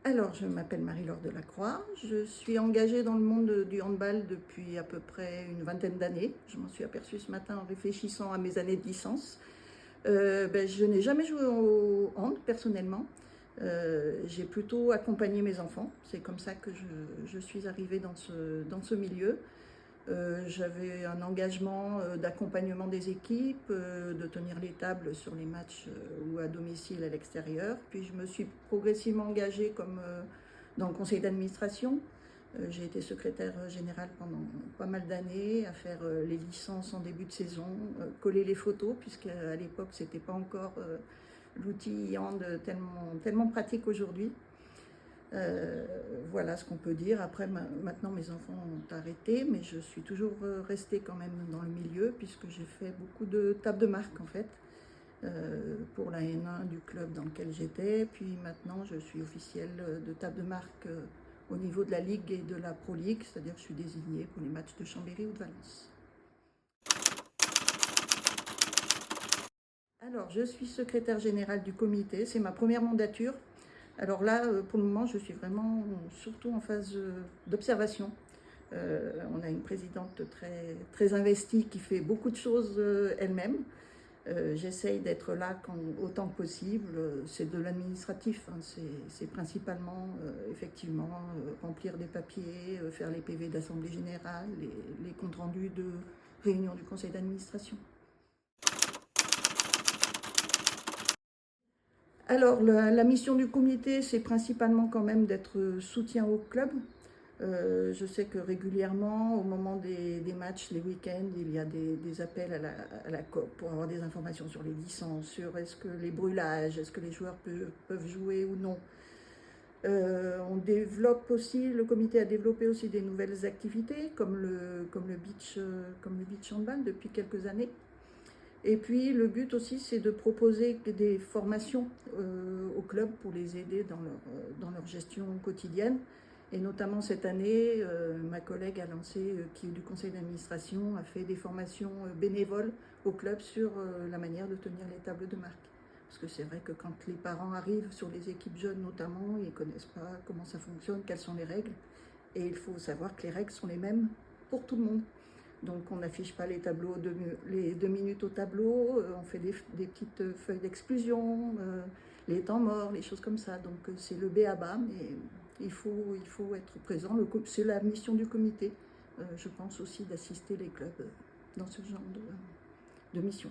Alors, je m'appelle Marie-Laure Delacroix. Je suis engagée dans le monde du handball depuis à peu près une vingtaine d'années. Je m'en suis aperçue ce matin en réfléchissant à mes années de licence. Je n'ai jamais joué au hand personnellement. J'ai plutôt accompagné mes enfants. C'est comme ça que je suis arrivée dans ce milieu. J'avais un engagement d'accompagnement des équipes, de tenir les tables sur les matchs ou à domicile à l'extérieur. Puis je me suis progressivement engagée dans le conseil d'administration. J'ai été secrétaire générale pendant pas mal d'années, à faire les licences en début de saison, coller les photos, puisqu'à l'époque c'était pas encore l'outil hand tellement pratique aujourd'hui. Voilà ce qu'on peut dire. Après, maintenant, mes enfants ont arrêté, mais je suis toujours restée quand même dans le milieu, puisque j'ai fait beaucoup de tables de marque, en fait, pour la N1 du club dans lequel j'étais. Puis maintenant, je suis officielle de table de marque au niveau de la Ligue et de la Pro League, c'est-à-dire que je suis désignée pour les matchs de Chambéry ou de Valence. Alors, je suis secrétaire générale du comité, c'est ma première mandature. Alors là, pour le moment, je suis vraiment surtout en phase d'observation. On a une présidente très investie qui fait beaucoup de choses elle-même. J'essaye d'être là autant que possible. C'est de l'administratif, hein. C'est principalement, effectivement, remplir des papiers, faire les PV d'assemblée générale, les comptes rendus de réunion du conseil d'administration. Alors, la mission du comité, c'est principalement quand même d'être soutien au club. Je sais que régulièrement, au moment des matchs, les week-ends, il y a des appels à la COP pour avoir des informations sur les licences, sur est-ce que les brûlages, est-ce que les joueurs peuvent jouer ou non. On développe aussi, le comité a développé aussi des nouvelles activités comme le beach handball depuis quelques années. Et puis le but aussi, c'est de proposer des formations aux clubs pour les aider dans leur gestion quotidienne. Et notamment cette année, ma collègue a lancé, qui est du conseil d'administration, a fait des formations bénévoles aux clubs sur la manière de tenir les tables de marque. Parce que c'est vrai que quand les parents arrivent sur les équipes jeunes notamment, ils ne connaissent pas comment ça fonctionne, quelles sont les règles. Et il faut savoir que les règles sont les mêmes pour tout le monde. Donc on n'affiche pas les tableaux, les 2 minutes au tableau, on fait des petites feuilles d'exclusion, les temps morts, les choses comme ça. Donc c'est le b.a.-ba, mais il faut être présent. C'est la mission du comité, je pense aussi d'assister les clubs dans ce genre de mission.